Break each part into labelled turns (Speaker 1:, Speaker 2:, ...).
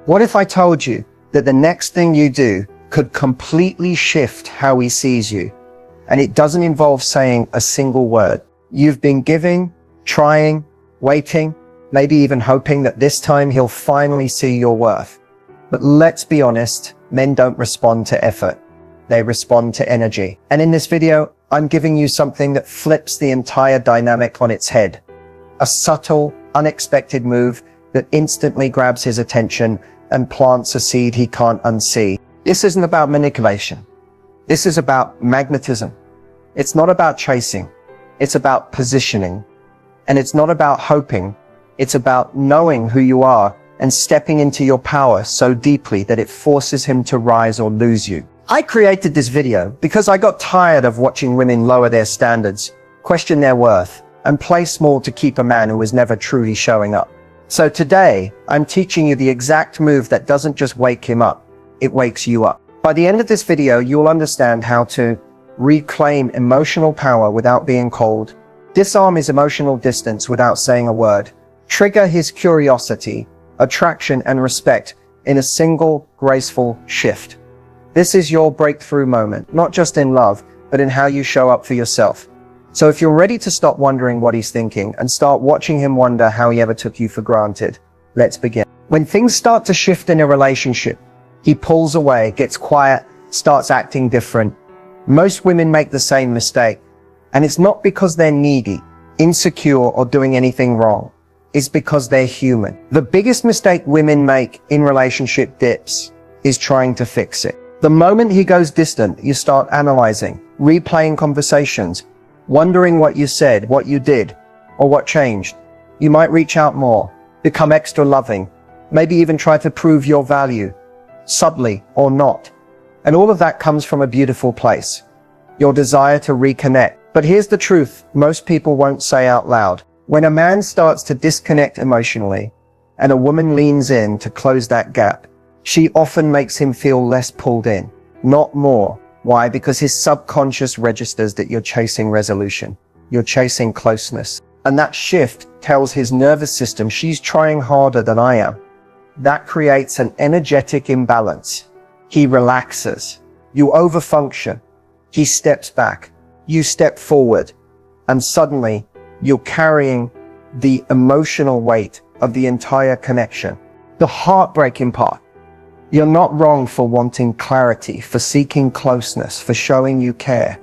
Speaker 1: What if I told you that the next thing you do could completely shift how he sees you? And it doesn't involve saying a single word. You've been giving, trying, waiting, maybe even hoping that this time he'll finally see your worth. But let's be honest, men don't respond to effort. They respond to energy. And in this video, I'm giving you something that flips the entire dynamic on its head. A subtle, unexpected move that instantly grabs his attention and plants a seed he can't unsee. This isn't about manipulation. This is about magnetism. It's not about chasing. It's about positioning. And it's not about hoping. It's about knowing who you are and stepping into your power so deeply that it forces him to rise or lose you. I created this video because I got tired of watching women lower their standards, question their worth, and play small to keep a man who was never truly showing up. So today, I'm teaching you the exact move that doesn't just wake him up, it wakes you up. By the end of this video, you'll understand how to reclaim emotional power without being cold, disarm his emotional distance without saying a word, trigger his curiosity, attraction, and respect in a single, graceful shift. This is your breakthrough moment, not just in love, but in how you show up for yourself. So if you're ready to stop wondering what he's thinking and start watching him wonder how he ever took you for granted, let's begin. When things start to shift in a relationship, he pulls away, gets quiet, starts acting different. Most women make the same mistake, and it's not because they're needy, insecure, or doing anything wrong. It's because they're human. The biggest mistake women make in relationship dips is trying to fix it. The moment he goes distant, you start analyzing, replaying conversations, wondering what you said, what you did, or what changed. You might reach out more, become extra loving, maybe even try to prove your value, subtly or not. And all of that comes from a beautiful place, your desire to reconnect. But here's the truth most people won't say out loud. When a man starts to disconnect emotionally, and a woman leans in to close that gap, she often makes him feel less pulled in, not more. Why? Because his subconscious registers that you're chasing resolution. You're chasing closeness. And that shift tells his nervous system she's trying harder than I am. That creates an energetic imbalance. He relaxes. You overfunction. He steps back. You step forward. And suddenly, you're carrying the emotional weight of the entire connection. The heartbreaking part. You're not wrong for wanting clarity, for seeking closeness, for showing you care.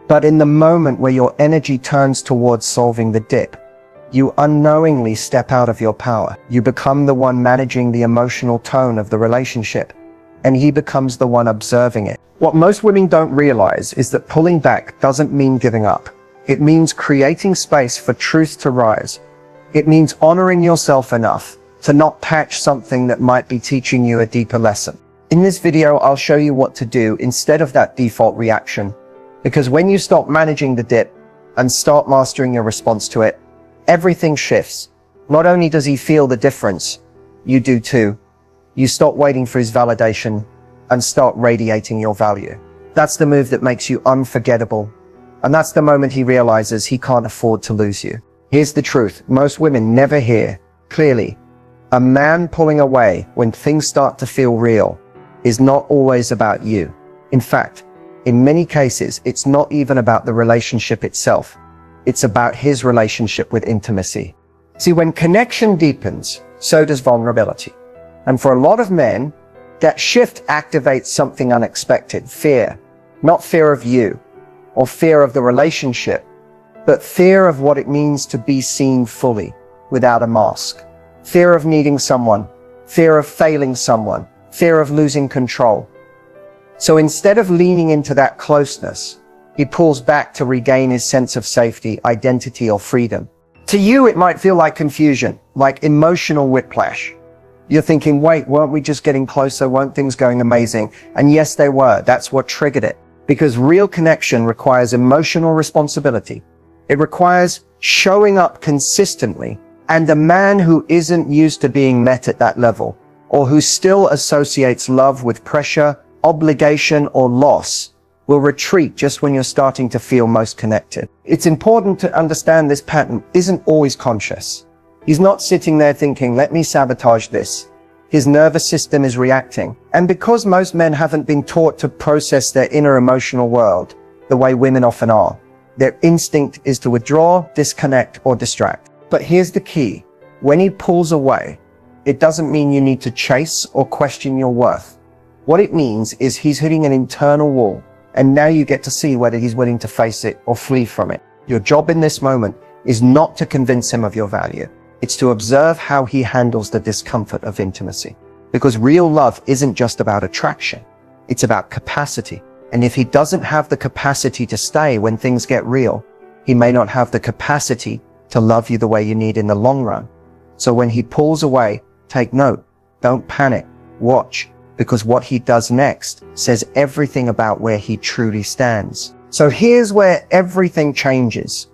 Speaker 1: But in the moment where your energy turns towards solving the dip, you unknowingly step out of your power. You become the one managing the emotional tone of the relationship, and he becomes the one observing it. What most women don't realize is that pulling back doesn't mean giving up. It means creating space for truth to rise. It means honoring yourself enough to not patch something that might be teaching you a deeper lesson. In this video, I'll show you what to do instead of that default reaction. Because when you stop managing the dip and start mastering your response to it, everything shifts. Not only does he feel the difference, you do too. You stop waiting for his validation and start radiating your value. That's the move that makes you unforgettable. And that's the moment he realizes he can't afford to lose you. Here's the truth. Most women never hear clearly. A man pulling away when things start to feel real is not always about you. In fact, in many cases, it's not even about the relationship itself. It's about his relationship with intimacy. See, when connection deepens, so does vulnerability. And for a lot of men, that shift activates something unexpected, fear. Not fear of you or fear of the relationship, but fear of what it means to be seen fully without a mask. Fear of needing someone, fear of failing someone, fear of losing control. So instead of leaning into that closeness, he pulls back to regain his sense of safety, identity, or freedom. To you, it might feel like confusion, like emotional whiplash. You're thinking, wait, weren't we just getting closer? Weren't things going amazing? And yes, they were. That's what triggered it. Because real connection requires emotional responsibility. It requires showing up consistently. And a man who isn't used to being met at that level, or who still associates love with pressure, obligation, or loss, will retreat just when you're starting to feel most connected. It's important to understand this pattern isn't always conscious. He's not sitting there thinking, let me sabotage this. His nervous system is reacting. And because most men haven't been taught to process their inner emotional world the way women often are, their instinct is to withdraw, disconnect, or distract. But here's the key. When he pulls away, it doesn't mean you need to chase or question your worth. What it means is he's hitting an internal wall, and now you get to see whether he's willing to face it or flee from it. Your job in this moment is not to convince him of your value. It's to observe how he handles the discomfort of intimacy. Because real love isn't just about attraction. It's about capacity. And if he doesn't have the capacity to stay when things get real, he may not have the capacity to love you the way you need in the long run. So when he pulls away, take note. Don't panic. Watch. Because what he does next says everything about where he truly stands. So here's where everything changes.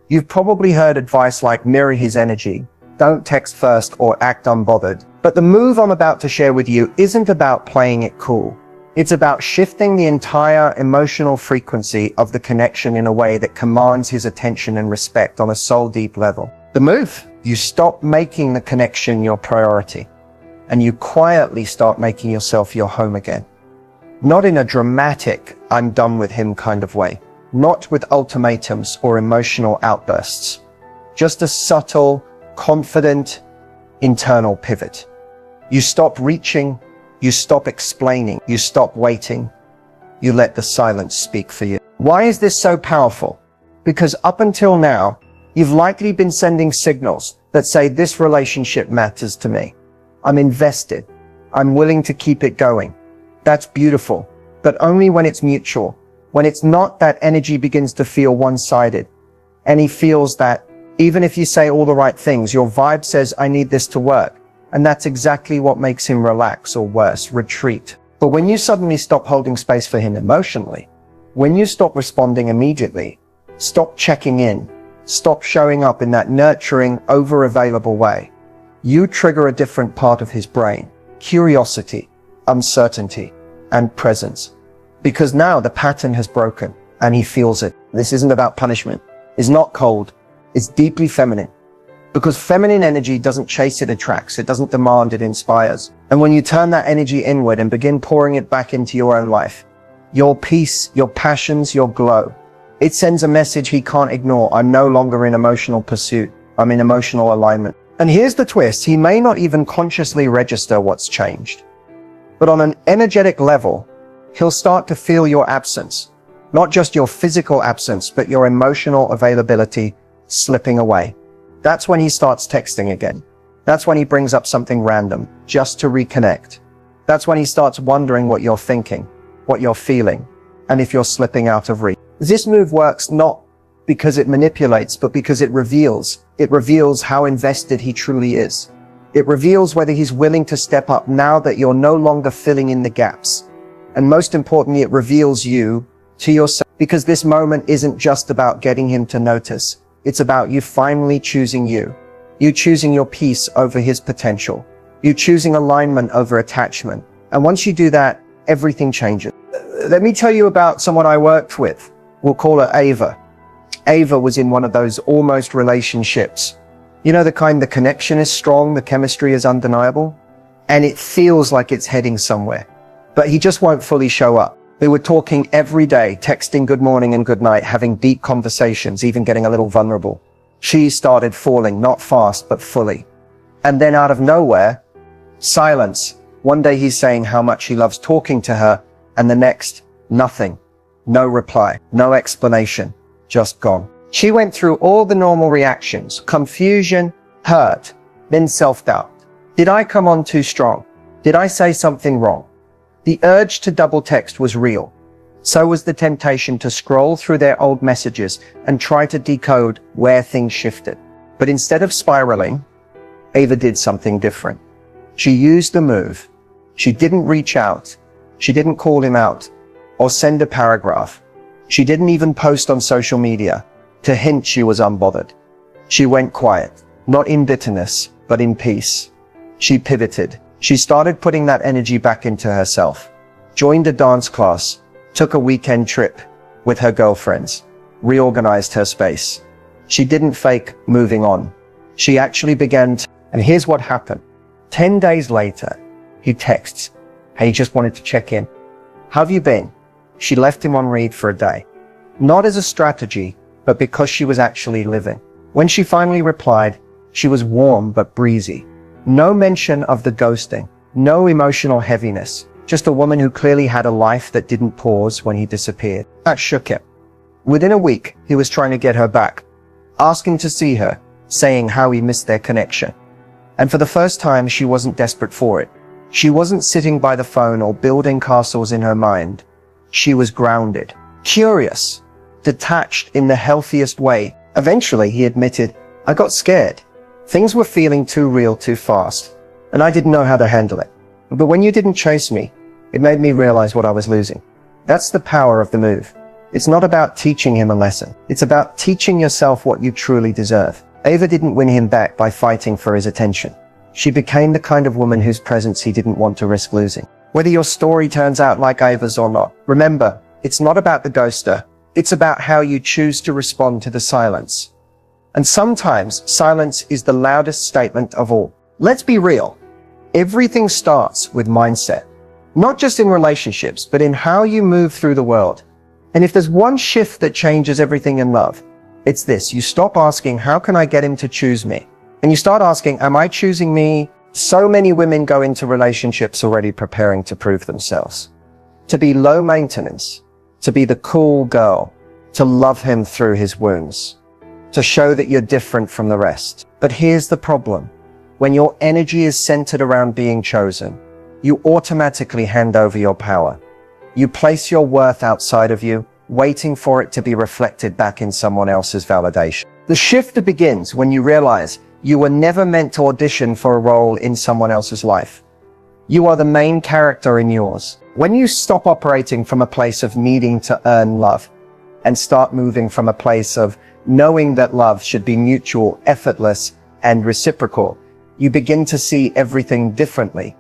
Speaker 1: You've probably heard advice like mirror his energy, don't text first or act unbothered. But the move I'm about to share with you isn't about playing it cool. It's about shifting the entire emotional frequency of the connection in a way that commands his attention and respect on a soul-deep level. The move, you stop making the connection your priority, and you quietly start making yourself your home again. Not in a dramatic, I'm done with him kind of way. Not with ultimatums or emotional outbursts. Just a subtle, confident, internal pivot. You stop reaching, you stop explaining, you stop waiting. You let the silence speak for you. Why is this so powerful? Because up until now, you've likely been sending signals that say this relationship matters to me. I'm invested. I'm willing to keep it going. That's beautiful, but only when it's mutual. When it's not, that energy begins to feel one-sided. And he feels that even if you say all the right things, your vibe says, I need this to work. And that's exactly what makes him relax, or worse, retreat. But when you suddenly stop holding space for him emotionally, when you stop responding immediately, stop checking in, stop showing up in that nurturing, over-available way, you trigger a different part of his brain: curiosity, uncertainty, and presence. Because now the pattern has broken and he feels it. This isn't about punishment. It's not cold. It's deeply feminine. Because feminine energy doesn't chase, it attracts. It doesn't demand, it inspires. And when you turn that energy inward and begin pouring it back into your own life, your peace, your passions, your glow, it sends a message he can't ignore. I'm no longer in emotional pursuit. I'm in emotional alignment. And here's the twist. He may not even consciously register what's changed. But on an energetic level, he'll start to feel your absence. Not just your physical absence, but your emotional availability slipping away. That's when he starts texting again. That's when he brings up something random, just to reconnect. That's when he starts wondering what you're thinking, what you're feeling, and if you're slipping out of reach. This move works not because it manipulates, but because it reveals. It reveals how invested he truly is. It reveals whether he's willing to step up now that you're no longer filling in the gaps. And most importantly, it reveals you to yourself, because this moment isn't just about getting him to notice. It's about you finally choosing you. You choosing your peace over his potential. You choosing alignment over attachment. And once you do that, everything changes. Let me tell you about someone I worked with. We'll call her Ava. Ava was in one of those almost relationships. You know, the kind, the connection is strong, the chemistry is undeniable, and it feels like it's heading somewhere. But he just won't fully show up. They were talking every day, texting good morning and good night, having deep conversations, even getting a little vulnerable. She started falling, not fast, but fully. And then out of nowhere, silence. One day he's saying how much he loves talking to her, and the next, nothing. No reply, no explanation, just gone. She went through all the normal reactions: confusion, hurt, then self-doubt. Did I come on too strong? Did I say something wrong? The urge to double text was real. So was the temptation to scroll through their old messages and try to decode where things shifted. But instead of spiraling, Ava did something different. She used the move. She didn't reach out. She didn't call him out or send a paragraph. She didn't even post on social media to hint she was unbothered. She went quiet, not in bitterness, but in peace. She pivoted. She started putting that energy back into herself, joined a dance class, took a weekend trip with her girlfriends, reorganized her space. She didn't fake moving on. She actually began to, and here's what happened. 10 days later, He texts. He just wanted to check in. How have you been? She left him on read for a day. Not as a strategy, but because she was actually living. When she finally replied, she was warm but breezy. No mention of the ghosting. No emotional heaviness. Just a woman who clearly had a life that didn't pause when he disappeared. That shook him. Within a week, he was trying to get her back, asking to see her, saying how he missed their connection. And for the first time, she wasn't desperate for it. She wasn't sitting by the phone or building castles in her mind. She was grounded, curious, detached in the healthiest way. Eventually, he admitted, I got scared. Things were feeling too real too fast, and I didn't know how to handle it. But when you didn't chase me, it made me realize what I was losing. That's the power of the move. It's not about teaching him a lesson. It's about teaching yourself what you truly deserve. Ava didn't win him back by fighting for his attention. She became the kind of woman whose presence he didn't want to risk losing. Whether your story turns out like Ava's or not, remember, it's not about the ghoster. It's about how you choose to respond to the silence. And sometimes silence is the loudest statement of all. Let's be real. Everything starts with mindset. Not just in relationships, but in how you move through the world. And if there's one shift that changes everything in love, it's this. You stop asking, how can I get him to choose me? And you start asking, am I choosing me? So many women go into relationships already preparing to prove themselves. To be low maintenance, to be the cool girl, to love him through his wounds, to show that you're different from the rest. But here's the problem. When your energy is centered around being chosen, you automatically hand over your power. You place your worth outside of you, waiting for it to be reflected back in someone else's validation. The shift begins when you realize you were never meant to audition for a role in someone else's life. You are the main character in yours. When you stop operating from a place of needing to earn love and start moving from a place of knowing that love should be mutual, effortless, and reciprocal, you begin to see everything differently.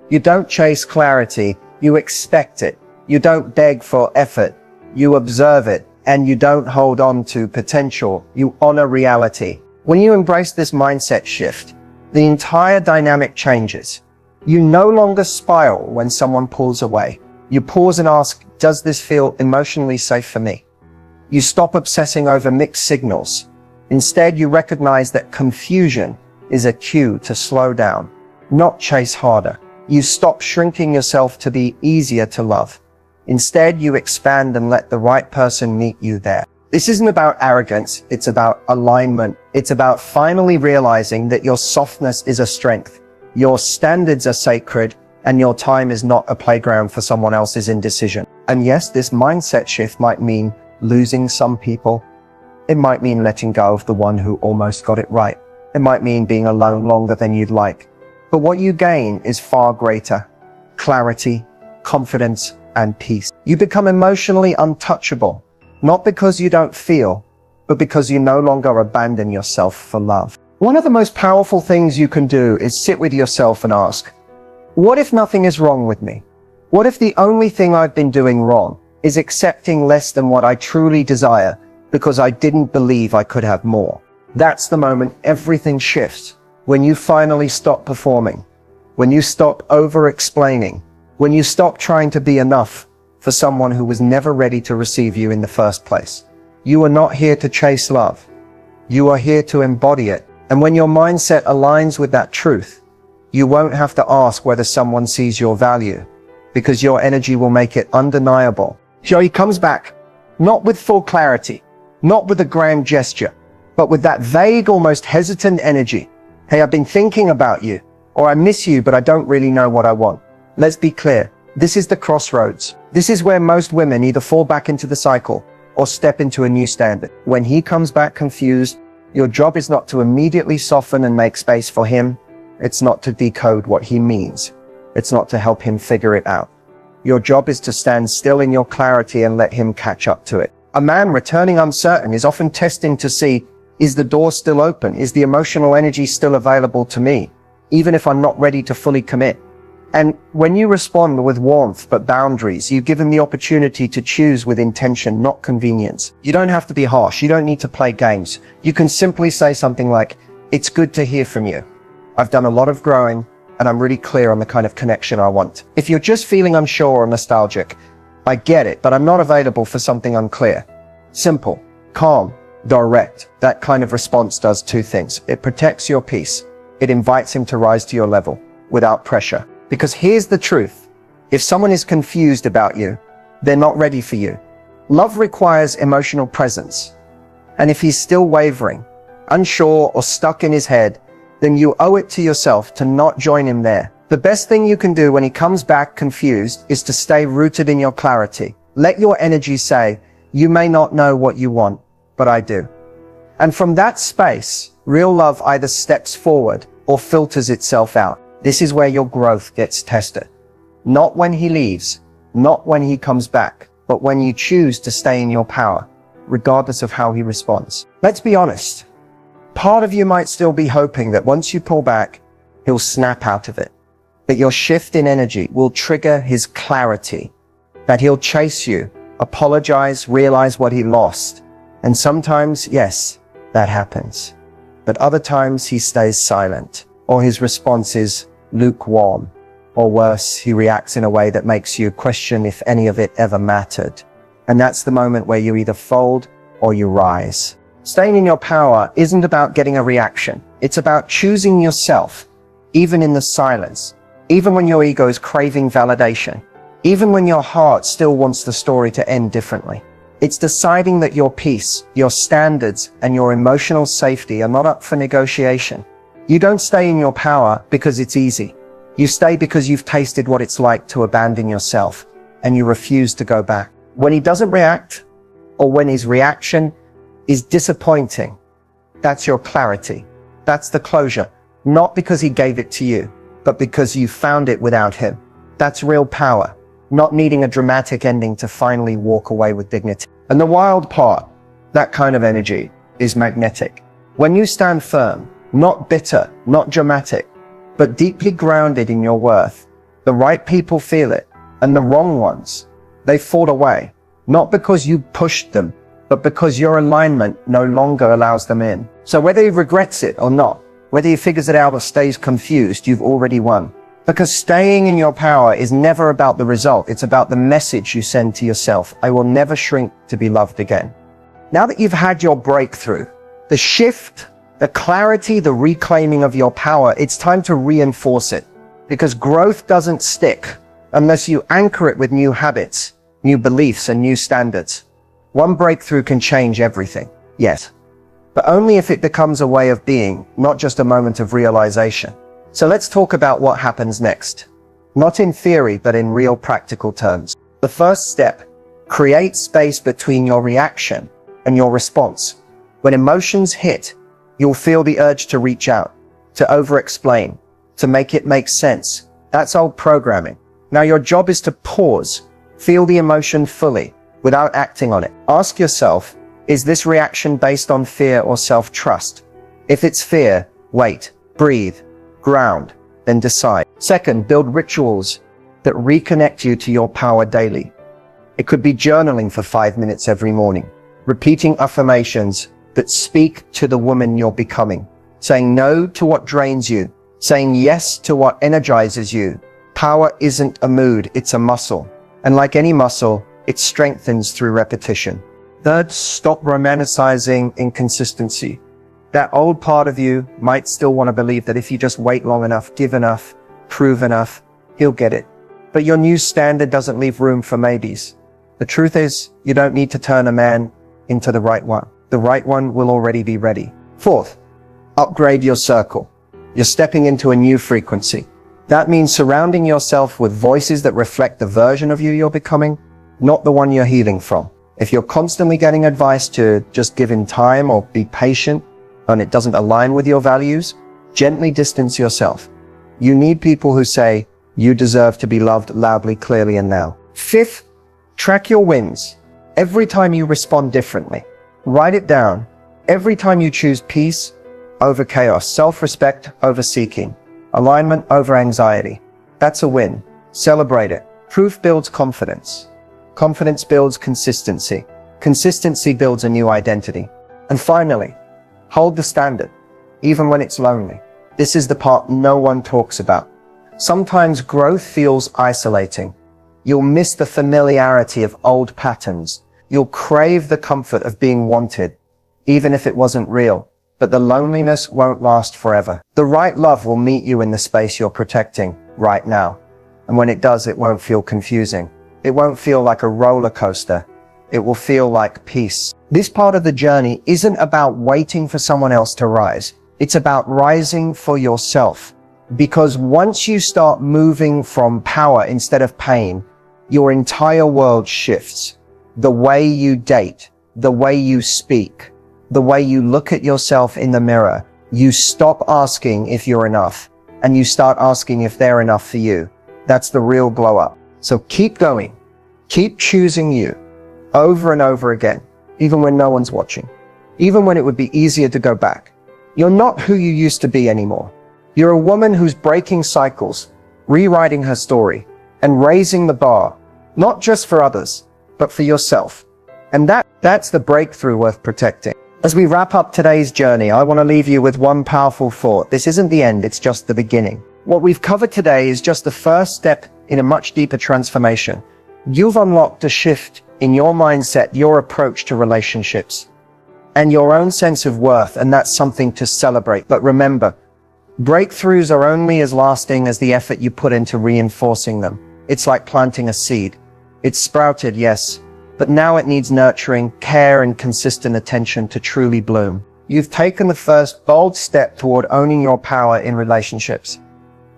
Speaker 1: You don't chase clarity, you expect it. You don't beg for effort, you observe it, and you don't hold on to potential, you honor reality. When you embrace this mindset shift, the entire dynamic changes. You no longer spiral when someone pulls away. You pause and ask, does this feel emotionally safe for me? You stop obsessing over mixed signals. Instead, you recognize that confusion is a cue to slow down, not chase harder. You stop shrinking yourself to be easier to love. Instead, you expand and let the right person meet you there. This isn't about arrogance, it's about alignment. It's about finally realizing that your softness is a strength, your standards are sacred, and your time is not a playground for someone else's indecision. And yes, this mindset shift might mean losing some people. It might mean letting go of the one who almost got it right. It might mean being alone longer than you'd like. But what you gain is far greater. Clarity, confidence, and peace. You become emotionally untouchable, not because you don't feel, but because you no longer abandon yourself for love. One of the most powerful things you can do is sit with yourself and ask, what if nothing is wrong with me? What if the only thing I've been doing wrong is accepting less than what I truly desire because I didn't believe I could have more? That's the moment everything shifts. When you finally stop performing, when you stop over-explaining, when you stop trying to be enough for someone who was never ready to receive you in the first place. You are not here to chase love. You are here to embody it. And when your mindset aligns with that truth, you won't have to ask whether someone sees your value, because your energy will make it undeniable. So he comes back, not with full clarity, not with a grand gesture, but with that vague, almost hesitant energy. Hey, I've been thinking about you, or I miss you, but I don't really know what I want. Let's be clear. This is the crossroads. This is where most women either fall back into the cycle or step into a new standard. When he comes back confused, your job is not to immediately soften and make space for him. It's not to decode what he means. It's not to help him figure it out. Your job is to stand still in your clarity and let him catch up to it. A man returning uncertain is often testing to see, is the door still open? Is the emotional energy still available to me, even if I'm not ready to fully commit? And when you respond with warmth but boundaries, you give him the opportunity to choose with intention, not convenience. You don't have to be harsh. You don't need to play games. You can simply say something like, it's good to hear from you. I've done a lot of growing, and I'm really clear on the kind of connection I want. If you're just feeling unsure or nostalgic, I get it, but I'm not available for something unclear. Simple, calm, direct. That kind of response does two things. It protects your peace. It invites him to rise to your level without pressure. Because here's the truth. If someone is confused about you, they're not ready for you. Love requires emotional presence. And if he's still wavering, unsure, or stuck in his head, then you owe it to yourself to not join him there. The best thing you can do when he comes back confused is to stay rooted in your clarity. Let your energy say, you may not know what you want, but I do. And from that space, real love either steps forward or filters itself out. This is where your growth gets tested. Not when he leaves, not when he comes back, but when you choose to stay in your power, regardless of how he responds. Let's be honest. Part of you might still be hoping that once you pull back, he'll snap out of it. That your shift in energy will trigger his clarity. That he'll chase you, apologize, realize what he lost. And sometimes, yes, that happens. But other times he stays silent, or his response is lukewarm. Or worse, he reacts in a way that makes you question if any of it ever mattered. And that's the moment where you either fold or you rise. Staying in your power isn't about getting a reaction. It's about choosing yourself, even in the silence, even when your ego is craving validation, even when your heart still wants the story to end differently. It's deciding that your peace, your standards, and your emotional safety are not up for negotiation. You don't stay in your power because it's easy. You stay because you've tasted what it's like to abandon yourself, and you refuse to go back. When he doesn't react, or when his reaction is disappointing, that's your clarity. That's the closure. Not because he gave it to you, but because you found it without him. That's real power. Not needing a dramatic ending to finally walk away with dignity. And the wild part, that kind of energy is magnetic. When you stand firm, not bitter, not dramatic, but deeply grounded in your worth, the right people feel it, and the wrong ones, they fall away. Not because you pushed them, but because your alignment no longer allows them in. So whether he regrets it or not, whether he figures it out or stays confused, you've already won. Because staying in your power is never about the result. It's about the message you send to yourself. I will never shrink to be loved again. Now that you've had your breakthrough, the shift, the clarity, the reclaiming of your power, it's time to reinforce it. Because growth doesn't stick unless you anchor it with new habits, new beliefs, and new standards. One breakthrough can change everything, yes, but only if it becomes a way of being, not just a moment of realization. So let's talk about what happens next. Not in theory, but in real practical terms. The first step, create space between your reaction and your response. When emotions hit, you'll feel the urge to reach out, to over-explain, to make it make sense. That's old programming. Now your job is to pause, feel the emotion fully, without acting on it. Ask yourself, is this reaction based on fear or self-trust? If it's fear, wait, breathe, ground, then decide. Second, build rituals that reconnect you to your power daily. It could be journaling for 5 minutes every morning, repeating affirmations that speak to the woman you're becoming, saying no to what drains you, saying yes to what energizes you. Power isn't a mood, it's a muscle. And like any muscle, it strengthens through repetition. Third, stop romanticizing inconsistency. That old part of you might still want to believe that if you just wait long enough, give enough, prove enough, he'll get it. But your new standard doesn't leave room for maybes. The truth is, you don't need to turn a man into the right one. The right one will already be ready. Fourth, upgrade your circle. You're stepping into a new frequency. That means surrounding yourself with voices that reflect the version of you you're becoming, not the one you're healing from. If you're constantly getting advice to just give in time or be patient, and it doesn't align with your values, gently distance yourself. You need people who say, you deserve to be loved loudly, clearly, and now. Fifth, track your wins. Every time you respond differently, write it down. Every time you choose peace over chaos, self-respect over seeking, alignment over anxiety, that's a win. Celebrate it. Proof builds confidence. Confidence builds consistency. Consistency builds a new identity. And finally, hold the standard, even when it's lonely. This is the part no one talks about. Sometimes growth feels isolating. You'll miss the familiarity of old patterns. You'll crave the comfort of being wanted, even if it wasn't real. But the loneliness won't last forever. The right love will meet you in the space you're protecting right now. And when it does, it won't feel confusing. It won't feel like a roller coaster. It will feel like peace. This part of the journey isn't about waiting for someone else to rise. It's about rising for yourself. Because once you start moving from power instead of pain, your entire world shifts. The way you date, the way you speak, the way you look at yourself in the mirror. You stop asking if you're enough, and you start asking if they're enough for you. That's the real glow up. So keep going. Keep choosing you over and over again, even when no one's watching, even when it would be easier to go back. You're not who you used to be anymore. You're a woman who's breaking cycles, rewriting her story, and raising the bar, not just for others, but for yourself. And that's the breakthrough worth protecting. As we wrap up today's journey, I want to leave you with one powerful thought. This isn't the end, it's just the beginning. What we've covered today is just the first step in a much deeper transformation. You've unlocked a shift in your mindset, your approach to relationships, and your own sense of worth, and that's something to celebrate. But remember, breakthroughs are only as lasting as the effort you put into reinforcing them. It's like planting a seed. It's sprouted, yes, but now it needs nurturing, care, and consistent attention to truly bloom. You've taken the first bold step toward owning your power in relationships.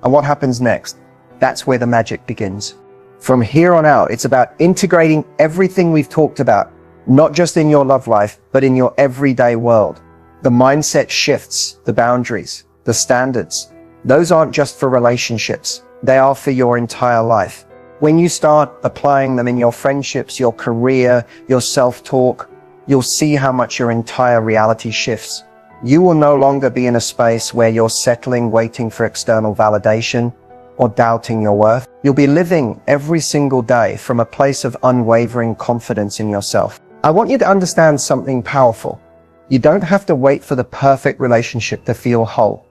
Speaker 1: And what happens next? That's where the magic begins. From here on out, it's about integrating everything we've talked about, not just in your love life, but in your everyday world. The mindset shifts, the boundaries, the standards. Those aren't just for relationships. They are for your entire life. When you start applying them in your friendships, your career, your self-talk, you'll see how much your entire reality shifts. You will no longer be in a space where you're settling, waiting for external validation, or doubting your worth. You'll be living every single day from a place of unwavering confidence in yourself. I want you to understand something powerful. You don't have to wait for the perfect relationship to feel whole.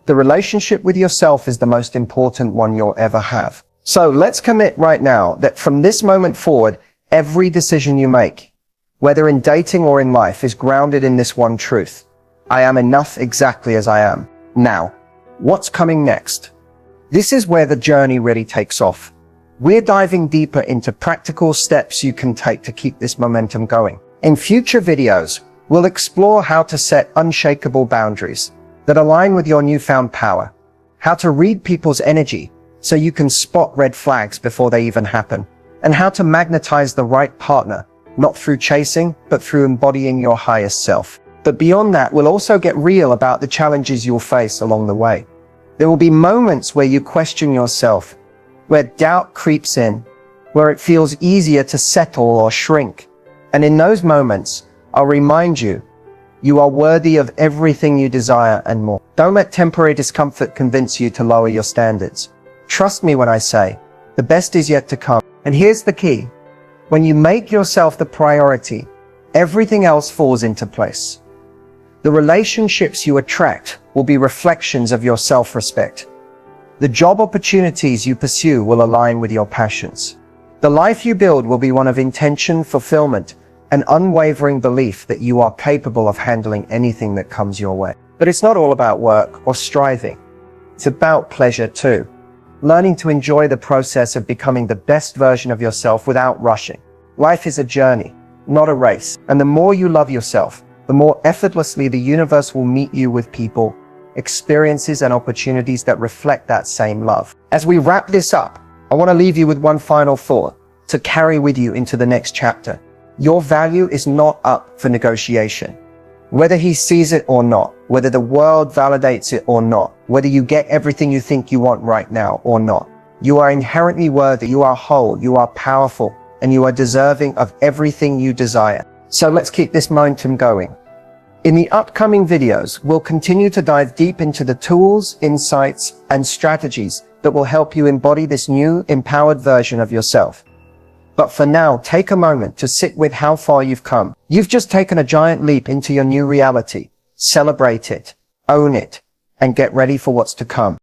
Speaker 1: The relationship with yourself is the most important one you'll ever have. So let's commit right now that from this moment forward, every decision you make, whether in dating or in life, is grounded in this one truth. I am enough exactly as I am. Now, what's coming next? This is where the journey really takes off. We're diving deeper into practical steps you can take to keep this momentum going. In future videos, we'll explore how to set unshakable boundaries that align with your newfound power, how to read people's energy so you can spot red flags before they even happen, and how to magnetize the right partner, not through chasing, but through embodying your highest self. But beyond that, we'll also get real about the challenges you'll face along the way. There will be moments where you question yourself, where doubt creeps in, where it feels easier to settle or shrink. And in those moments, I'll remind you, you are worthy of everything you desire and more. Don't let temporary discomfort convince you to lower your standards. Trust me when I say, the best is yet to come. And here's the key. When you make yourself the priority, everything else falls into place. The relationships you attract will be reflections of your self-respect. The job opportunities you pursue will align with your passions. The life you build will be one of intention, fulfillment, and unwavering belief that you are capable of handling anything that comes your way. But it's not all about work or striving. It's about pleasure too. Learning to enjoy the process of becoming the best version of yourself without rushing. Life is a journey, not a race. And the more you love yourself, the more effortlessly the universe will meet you with people, experiences, and opportunities that reflect that same love. As we wrap this up, I want to leave you with one final thought to carry with you into the next chapter. Your value is not up for negotiation. Whether he sees it or not, whether the world validates it or not, whether you get everything you think you want right now or not, you are inherently worthy, you are whole, you are powerful, and you are deserving of everything you desire. So let's keep this momentum going. In the upcoming videos, we'll continue to dive deep into the tools, insights, and strategies that will help you embody this new, empowered version of yourself. But for now, take a moment to sit with how far you've come. You've just taken a giant leap into your new reality. Celebrate it, own it, and get ready for what's to come.